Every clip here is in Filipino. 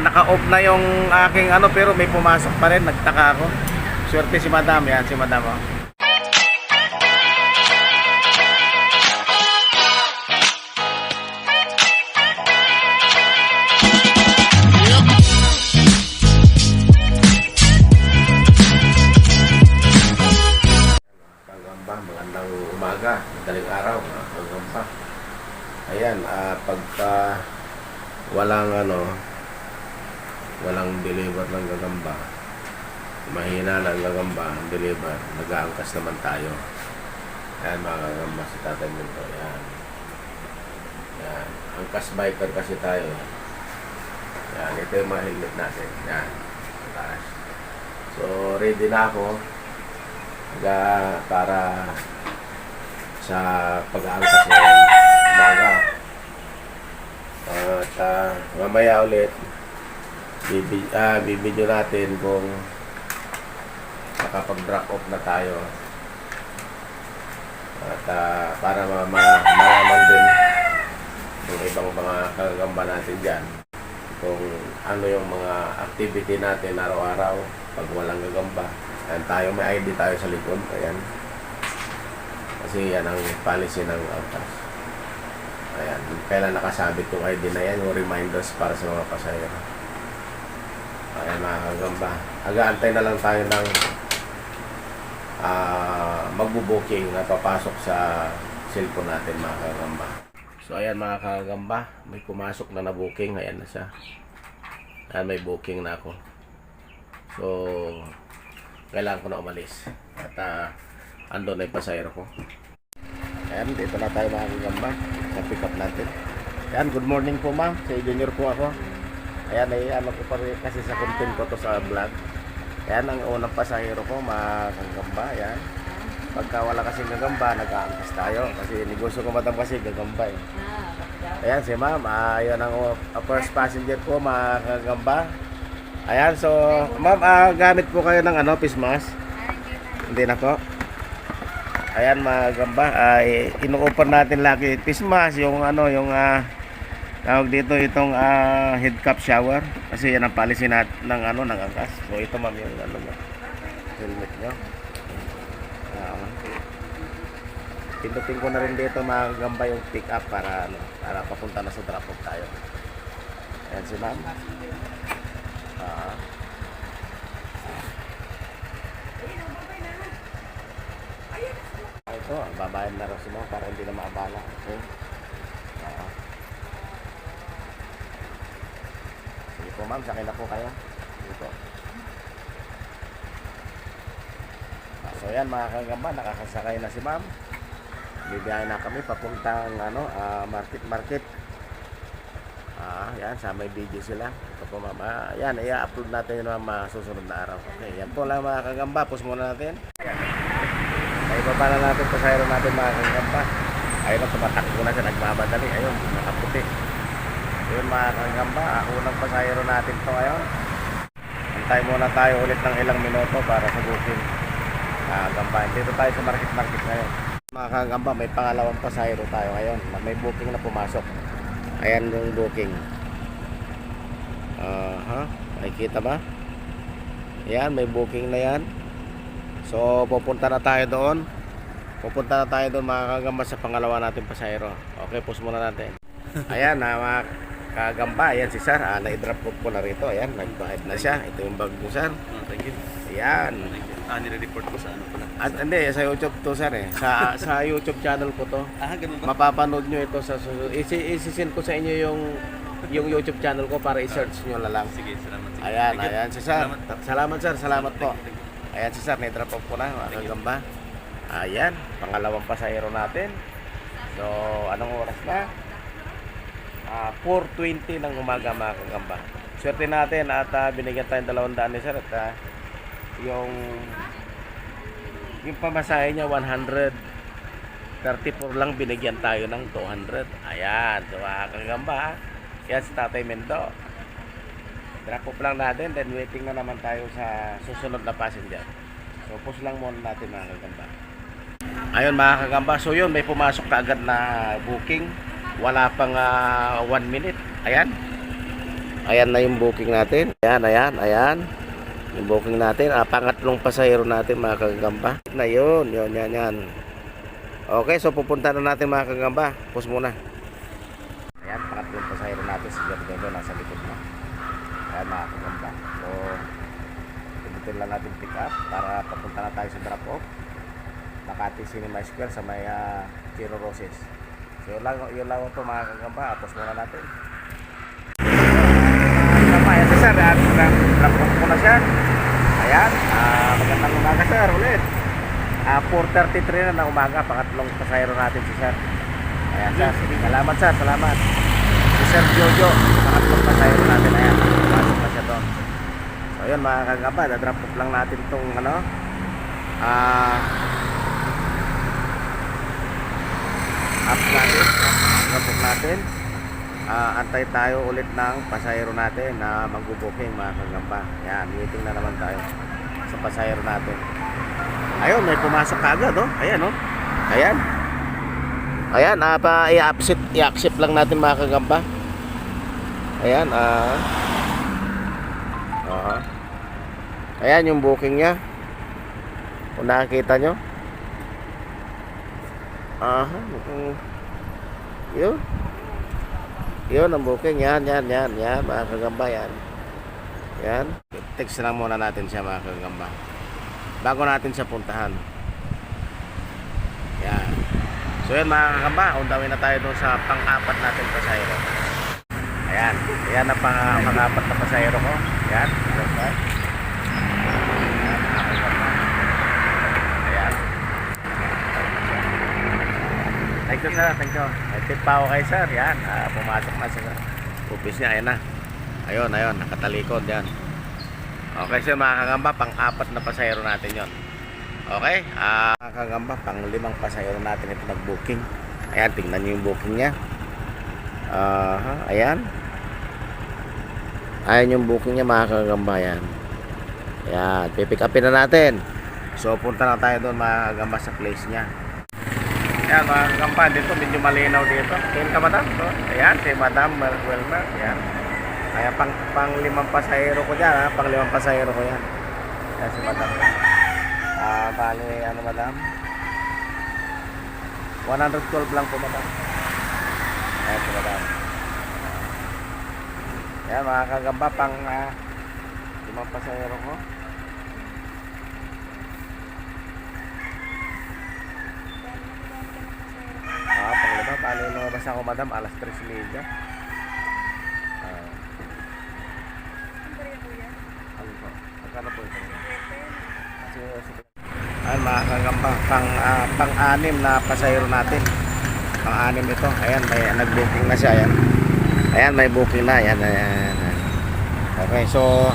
naka-off na yung aking ano, pero may pumasok pa rin. Nagtaka ako. Swerte si Madam. Yan, si Madam. Oh. Kagamba, magandang umaga, madaling araw, kagamba. Ayan, pagka walang deliver ng gagamba, mahina lang gagamba ang deliver, nag-aangkas naman tayo. Ayan mga gagamba, si Tatay Minto. Ayan, ayan, angkas biker kasi tayo. Ayan, ito yung mga helmet natin. Ayan, taas. So ready na ako para sa pag-aangkas ng umaga. At mamaya ulit bibidyo natin kung nakapag-drop off na tayo. At para malaman din yung ibang mga kagamba natin dyan kung ano yung mga activity natin araw-araw pag walang gagamba. Ayan, tayo may ID tayo sa likod. Ayan. Kasi yan ang policy ng angkas. Ayan. Kailan nakasabit yung ID na yan, yung reminders para sa mga pasahero. Ayan mga kagamba. Aga-antay na lang tayo ng magbubuking na papasok sa cellphone natin mga kagamba. So ayan mga kagamba, may pumasok na booking. Ayan na siya. Ayan, may booking na ako. So kailangan ko na umalis. At andun na yung pasahero ko. Ayan, dito na tayo mga kagamba sa pick up natin. Ayan, good morning po ma'am. Sa junior po ako. Ayan, ano ko pa rin kasi sa content ko to sa vlog. Ayan, ang unang pasahero ko mga kagamba. Ayan. Pagka wala kasing gagamba, nag-aangkas tayo. Kasi negosyo ko madam kasi gagamba eh. Ayan, si ma'am. Ayan ang first passenger ko mga kagamba. Ayan, so ma'am, gamit po kayo ng face mask? Hindi na po. Ayan mga gamba, ino-offer natin lagi face mask, yung tawag dito itong head cap shower kasi yan ang policy ng angkas. So ito ma'am yung helmet nyo. Pindutin ko na rin dito mga gamba yung pick up para papunta na sa drop off tayo. Ayan si ma'am. Ito, babayan na rin sila para hindi na maabala. Okay. Sige po ma'am, sakay na po kayo. Sige po. So yan mga kagamba, nakakasakay na si ma'am. Bibiyahin na kami papuntang market. Yan, sa may video sila. Ito po mama. Yan, i-upload natin yung mga susunod na araw. Okay, yan po lang mga kagamba. Pause muna natin. Ay, baba na natin pasahero natin mga kagamba. Ayun na, tumatakbo na siya. Nagmamadali. Ayun, nakaputi. Ayun mga kagamba. Unang pasahero natin to ngayon. Antay muna tayo ulit ng ilang minuto para sa booking. Kagamba. Dito tayo sa market ngayon. Mga kagamba, may pangalawang pasahero tayo ngayon. May booking na pumasok. Ayan yung booking. Nakikita ba? Ayan, may booking na yan. So, pupunta na tayo doon. Mga kagamba sa pangalawa natin pasahero. Okay, pause muna natin. Ayan, mga kagamba. Ayan si sir. Na-drop off ko na rito. Ayan, nag-bahid na siya. Ito yung bag mo sir. Thank you. Ayan. Nire-report ko sa ano pala? Hindi, sa YouTube to sir eh. Sa YouTube channel ko to. Ganun ba? Mapapanood nyo ito sa susunod. Isi-send ko sa inyo yung YouTube channel ko para i-search nyo na lang. Sige, salamat. Sige. Ayan si sir. Salamat sir, salamat po. Thank you. Ayan si sir, na-drop off ko na mga kagamba. Ayan, pangalawang pasahero natin. So, anong oras na? 4:20 ng umaga mga kagamba. Swerte natin at binigyan tayong 200 ni sir at yung pamasahe niya 134 lang, binigyan tayo ng 200. Ayan, so mga kagamba. Yan si Tatay Minto. Drop off lang natin, then waiting na naman tayo sa susunod na passenger. So push lang muna natin mga kagamba. Ayun mga kagamba, so yun, may pumasok kaagad na booking. Wala pang 1 minute. Ayan. Ayan na yung booking natin. Ayan. Yung booking natin. Pangatlong pasahero natin mga kagamba. Na yun. Yan. Okay, so pupunta na natin mga kagamba. Pause muna. Ayan, pangatlong pasahero natin. Si Gerdo nasa likod na. Ayan mga kagamba. So, pinutin lang natin pick up para papunta na tayo sa drop off. Makati Cinema Square sa may Chiro Roses. So yun lang ito mga kagamba. Pause muna natin. Ayan si sir, drop off ko na siya. Ayan, magandang umaga sir ulit. 4:33 na ng umaga, pangatlong pasahero natin si sir. Ayan sir, salamat sir, salamat. Si Sir Jojo, pangatlong pasahero natin. Ayan, pasok na siya doon. So yun mga kagamba, drop off lang natin itong app natin, drop off natin. Antay tayo ulit ng pasahero natin na mag-booking mga kagamba. Yan, meeting na naman tayo sa pasahero natin. Ayun, may pumasok kagad Ayan Ayan, i-accept lang natin mga kagamba. Ayan, ayan yung booking niya. Kung nakikita nyo. Yun ang booking. Yan mga kagamba. Yan. Text lang muna natin siya mga kagamba bago natin siya puntahan. Yan. So yan mga kagamba, undawin na tayo doon sa pang-apat natin pasahero. Ayan ang pang-apat na pasahero ko. Yan. Ayan. Thank you sir, thank you. May tip pa ako kay sir. Yan, pumasok na sa office niya. Ayan na. Ayun, nakatalikod yan. Okay sir mga kagamba, pang-apat na pasahero natin yon. Okay, mga kagamba, pang-limang pasahero natin ito nag-booking. Ayan, tingnan nyo yung booking niya. Ayan yung booking niya mga kagamba. Ayan, pipick upin na natin. So punta na tayo doon mga kagamba sa place niya. Ayan mga kagamba, dito medyo malinaw dito. Tingin ka madam? Ayan, si Madam Welmer. Ayan, kaya pang-limang pasahero ko dyan, pang-limang pasahero ko yan. Ayan si Madam. Bali, Madam? 112 lang po, Madam. Ayan si Madam. Ayan mga kagamba, pang-limang pasahero ko. Pang-lima, bali lumabas ako, Madam, alas 3:30. Ano po ito? Ayan mga kagamba, pang-anim na pasahero natin. Pang-anim ito. Ayan, may nag-booking na siya. Ayan, may booking na. Ayan. Okay, so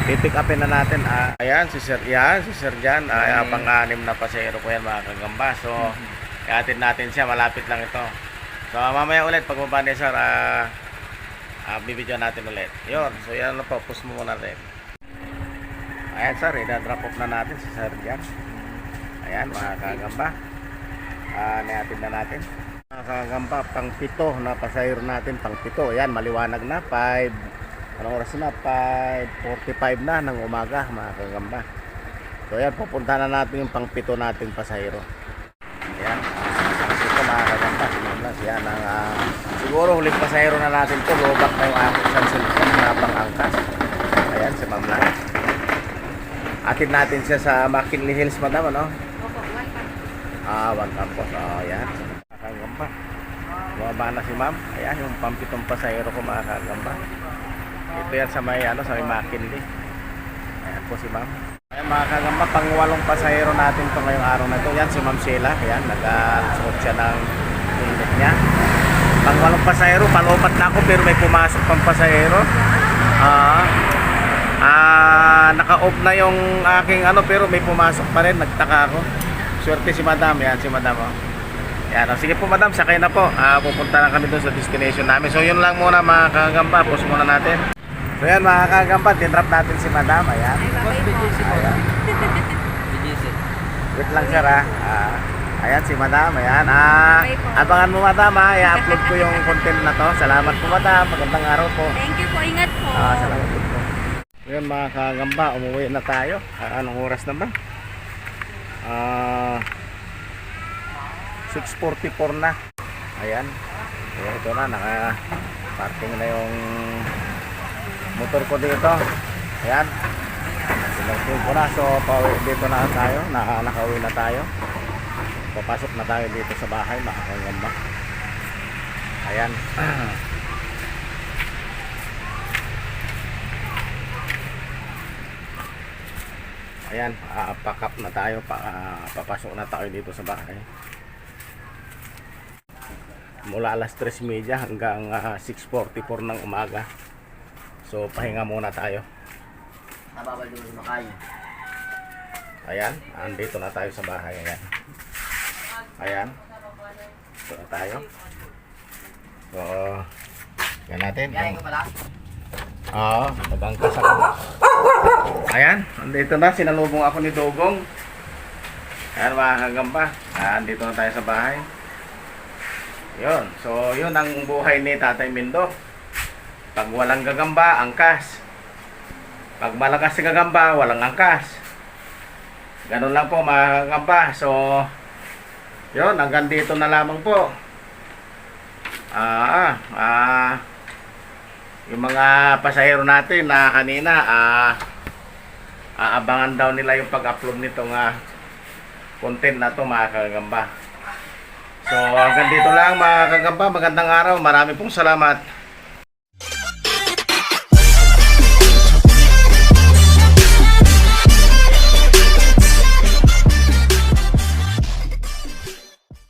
pipick upin na natin. Ayan, si Sir Jan. Pang-anim na pasahero ko yan mga kagamba. So, ihatid natin siya. Malapit lang ito. So, mamaya ulit, pagbaba ni Sir, bibidyo natin ulit. Yun, so yan na po. Push mo muna rin. Ayan sir, i-drop off na natin si Sir Jan. Ayan mga kagamba, nihatid na natin. Mga kagamba, pang-pito na pasahero natin, pang-pito. Ayan, maliwanag na, 5, anong oras na? 5:45 na ng umaga mga kagamba. So ayan, pupunta na natin yung pang-pito nating pasahero. Ayan, pang-pito mga kagamba, sinamlas. Ayan, siguro huling pasahero na natin to. Lobak na yung aking cellphone na pang-angkas. Ayan, si Ma'am Lai. Atid natin siya sa McKinley Hills, Madam, ano? Opo, 1 campus. 1 campus. Ayan. Kagamba. Bumaba na si Ma'am. Ayan, yung pampitong pasahero ko mga kagamba. Ito yan sa may, sa may McKinley. Ayan po si Ma'am. Ayan mga kagamba, pang-walong pasahero natin to ngayong araw na ito. Yan si Ma'am Sheila. Ayan, nag-suot siya ng helmet niya. Pang-walong pasahero, palopat na ako pero may pumasok pang pasahero. Naka-off na yung aking pero may pumasok pa rin, nagtaka ako. Swerte si Madam, yan si Madam. Yan, sige po Madam, sakay na po. Pupunta na kami doon sa destination namin. So yun lang muna mga kagamba, pause muna natin. So yan mga kagamba, dinrap natin si Madam. Ayan. Ay, babay po. Ayan. Wait lang sir Ayan si Madam, ayan. Okay po. Abangan mo Madam i-upload ko yung content na to. Salamat po Madam, magandang araw po. Thank you po. Ingat po. Salamat po. Ayan mga kagamba, umuwi na tayo. Anong oras na ba? 6:44 na. Ayan. Ayan, ito na, naka-parking na yung motor ko dito. Ayan. Sinagpul ko na. So, pauwi dito na tayo. Nakauwi na tayo. Papasok na tayo dito sa bahay, mga kagamba. Ayan. Ayan, pack up na tayo. Papasok na tayo dito sa bahay. Mula alas 3:30 hanggang 6:44 ng umaga. So, pahinga muna tayo. Nababal doon sumakay. Ayan, andito na tayo sa bahay. Ayan. Ayan. Ito na tayo. So, yan natin. Kaya ko pala. Oo, nagangkas ako. Ayan, andito na. Sinalubong ako ni Dugong. Ayan mga kagamba. Andito na tayo sa bahay. Yun. So, yun ang buhay ni Tatay Mindo. Pag walang gagamba, angkas. Pag malakas si gagamba, walang angkas. Ganun lang po mga kagamba. So, yun. Hanggang dito na lamang po. Yung mga pasahero natin na kanina aabangan daw nila yung pag-upload nitong content na to mga kagamba. So hanggang dito lang mga kagamba, magandang araw, marami pong salamat.